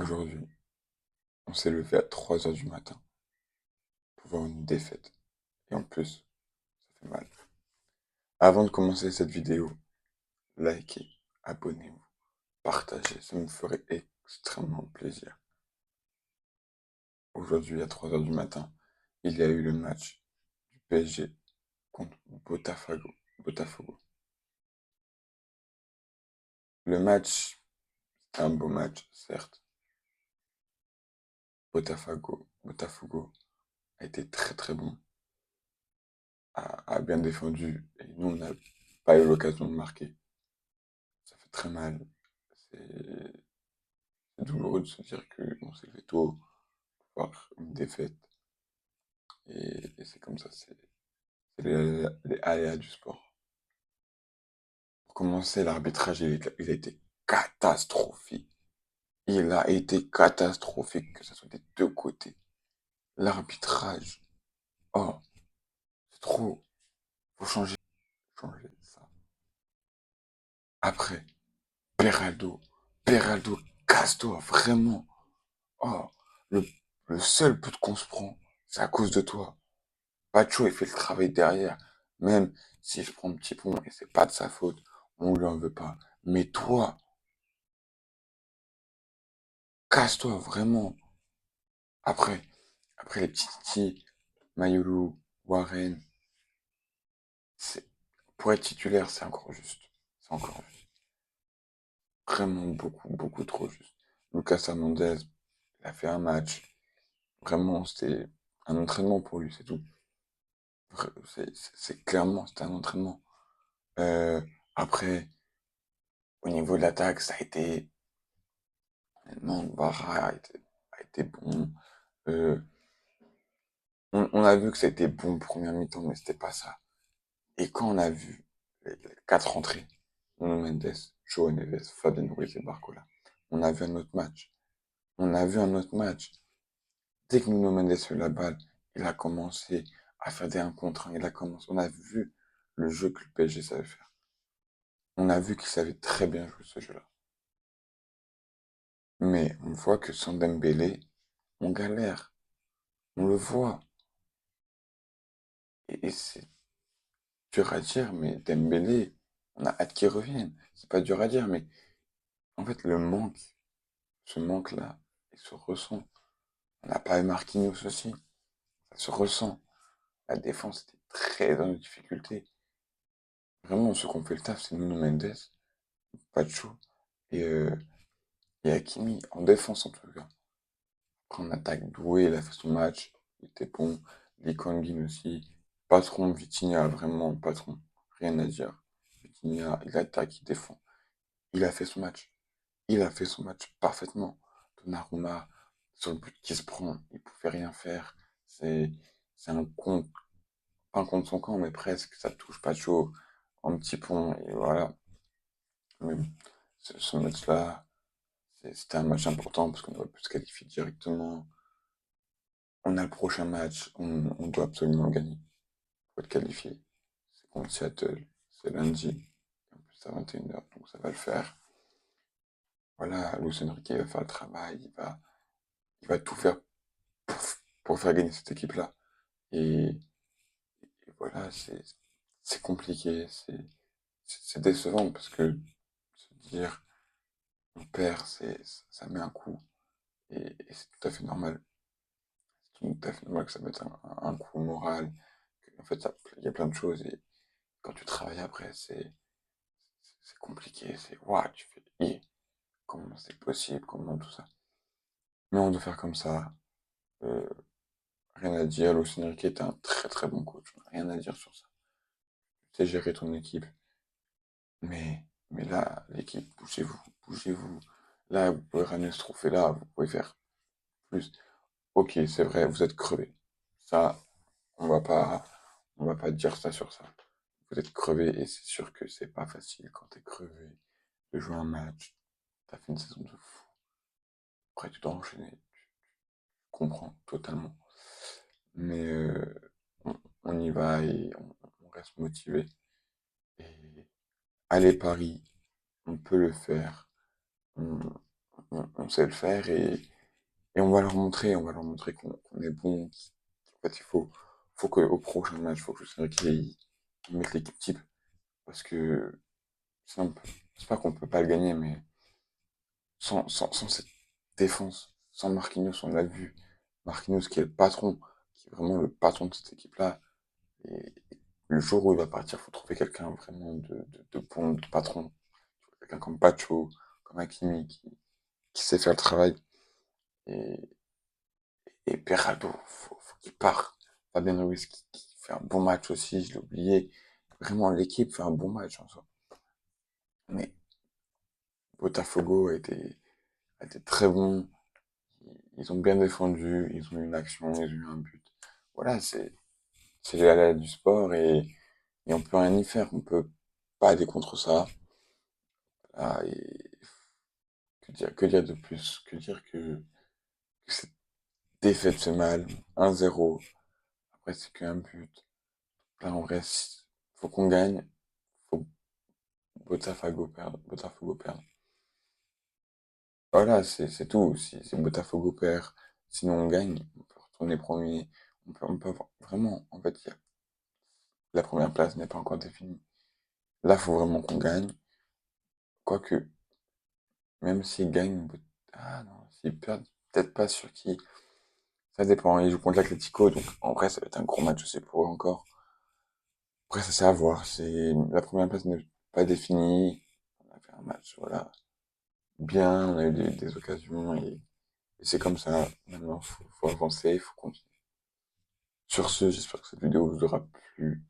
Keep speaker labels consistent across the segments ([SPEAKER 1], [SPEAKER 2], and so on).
[SPEAKER 1] Aujourd'hui, on s'est levé à 3 heures du matin pour voir une défaite. Et en plus, ça fait mal. Avant de commencer cette vidéo, likez, abonnez-vous, partagez, ça me ferait extrêmement plaisir. Aujourd'hui, à 3 heures du matin, il y a eu le match du PSG contre Botafogo. Botafogo. Le match, c'était un beau match, certes. Botafogo a été très très bon, a bien défendu, et nous, on n'a pas eu l'occasion de marquer. Ça fait très mal. C'est douloureux de se dire qu'on s'est levé tôt pour voir une défaite. Et c'est comme ça, c'est les aléas du sport. Pour commencer, l'arbitrage, il a été catastrophique. Il a été catastrophique, que ce soit des deux côtés. L'arbitrage, oh, c'est trop. Faut changer ça. Après, Peraldo, Peraldo, casse-toi, vraiment. Oh, le, le seul but qu'on se prend, c'est à cause de toi. Pacho, il fait le travail derrière. Même si je prends un petit pont et c'est pas de sa faute, on lui en veut pas. Mais toi, casse-toi vraiment. Après, après les petits titis, Mayulu, Warren, c'est, pour être titulaire, c'est encore juste. C'est encore juste. Vraiment beaucoup, beaucoup trop juste. Lucas Hernandez, il a fait un match. Vraiment, c'était un entraînement pour lui, c'est tout. C'est clairement, c'était un entraînement. Euh, Après, au niveau de l'attaque, ça a été non, Barra a été bon. Euh, on a vu que c'était bon première mi-temps, mais c'était pas ça. Et quand on a vu les quatre entrées, Nuno Mendes, João Neves, Fabien Ruiz et Barcola, on a vu un autre match. On a vu un autre match. Dès que Nuno Mendes a eu la balle, il a commencé à faire des 1 contre 1. On a vu le jeu que le PSG savait faire. On a vu qu'il savait très bien jouer ce jeu-là. Mais on voit que sans Dembélé, on galère. On le voit. Et c'est dur à dire, mais Dembélé, on a hâte qu'il revienne. C'est pas dur à dire, mais en fait, ce manque-là, il se ressent. On n'a pas eu Marquinhos aussi, ça se ressent. La défense était très dans les difficultés. Vraiment, ceux qui ont fait le taf, c'est Nuno Mendes, Pacho et, et Hakimi, en défense en tout cas. Après, en attaque, Doué, il a fait son match, il était bon. Lee Kangin aussi. Patron, Vitinha, vraiment patron, rien à dire. Vitinha, il attaque, il défend. Il a fait son match. Il a fait son match parfaitement. Donnarumma, sur le but qui se prend, il pouvait rien faire. C'est, c'est un contre, pas un contre son camp, mais presque. Ça touche pas chaud, en petit pont, et voilà. Mais bon, ce match-là, c'était un match important parce qu'on aurait pu se qualifier directement. On a le prochain match, on doit absolument le gagner pour être qualifié. C'est contre Seattle, c'est lundi, en plus à 21 h, donc ça va le faire. Voilà, Luis Enrique va faire le travail, il va tout faire pour, pour faire gagner cette équipe-là. Et voilà, c'est compliqué, c'est décevant parce que se dire on perd, ça met un coup et c'est tout à fait normal. C'est tout à fait normal que ça mette un coup moral. En fait, il y a plein de choses et quand tu travailles après, c'est compliqué. C'est waouh, tu fais comment c'est possible, comment tout ça. Mais on doit faire comme ça. Euh, Rien à dire. Luis Enrique est un très très bon coach. Rien à dire sur ça. Tu sais gérer ton équipe. Mais là, l'équipe, bougez-vous, bougez-vous. Là, vous pouvez ramener ce trophée-là, vous pouvez faire plus. Ok, c'est vrai, vous êtes crevé. Ça, on va pas, on va pas dire ça sur ça. Vous êtes crevé et c'est sûr que c'est pas facile quand t'es crevé de jouer un match. T'as fait une saison de fou. Après, tu dois enchaîner. Tu comprends totalement. Mais on y va et on reste motivé. Et allez Paris, on peut le faire. On, on sait le faire et on va leur montrer qu'on est bon. En fait, faut qu'au prochain match, faut que le qu'ils mettent l'équipe type. Parce que sinon, c'est pas qu'on peut pas le gagner, mais sans cette défense, sans Marquinhos, on l'a vu. Marquinhos qui est le patron, qui est vraiment le patron de cette équipe-là. Et le jour où il va partir, faut trouver quelqu'un vraiment de bon, de patron. Quelqu'un comme Pacho, comme Hakimi, qui sait faire le travail. Et, et Beraldo, faut qu'il parte. Fabien Ruiz qui fait un bon match aussi, je l'ai oublié. Vraiment, l'équipe fait un bon match en soi. Mais Botafogo a été très bon. Ils ont bien défendu, ils ont eu une action, ils ont eu un but. Voilà, c'est les aléas du sport et on peut rien y faire. On peut pas aller contre ça. Ah, et que dire de plus? Que dire que cette défaite fait mal. 1-0. Après, c'est qu'un but. Là, on reste. Faut qu'on gagne. Faut Botafogo perdre. Botafogo perdre. Voilà, c'est tout. Si Botafogo perd, sinon on gagne, on peut retourner premier. On peut vraiment, en fait, la première place n'est pas encore définie. Là, faut vraiment qu'on gagne. Quoique, même s'ils gagnent, ah non, s'ils perdent, peut-être pas sur qui. Ça dépend. Ils jouent contre l'Atlético, donc en vrai, ça va être un gros match aussi pour eux encore. Après, ça c'est à voir. La première place n'est pas définie. On a fait un match, voilà, bien. On a eu des occasions et c'est comme ça. Maintenant, faut avancer, faut continuer. Sur ce, j'espère que cette vidéo vous aura plu.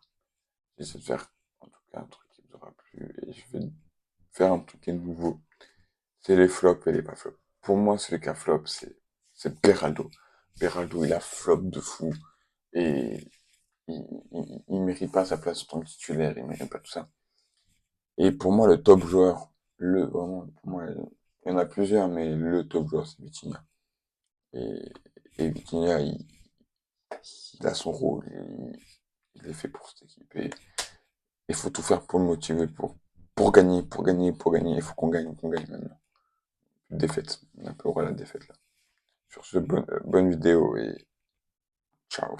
[SPEAKER 1] J'essaie de faire, en tout cas, un truc qui vous aura plu et je vais faire un truc qui est nouveau. C'est les flops et les pas flops. Pour moi, celui qui a flop, c'est Beraldo. Beraldo, il a flop de fou et il mérite pas sa place en tant que titulaire, il mérite pas tout ça. Et pour moi, le top joueur, vraiment, pour moi, il y en a plusieurs, mais le top joueur, c'est Vitinha. Et, et Vitinha, il a son rôle, il est fait pour cette équipe et il faut tout faire pour le motiver, pour gagner, pour gagner, pour gagner. Il faut qu'on gagne maintenant. Défaite, on a pas le droit à la défaite là. Sur ce, bonne vidéo et ciao.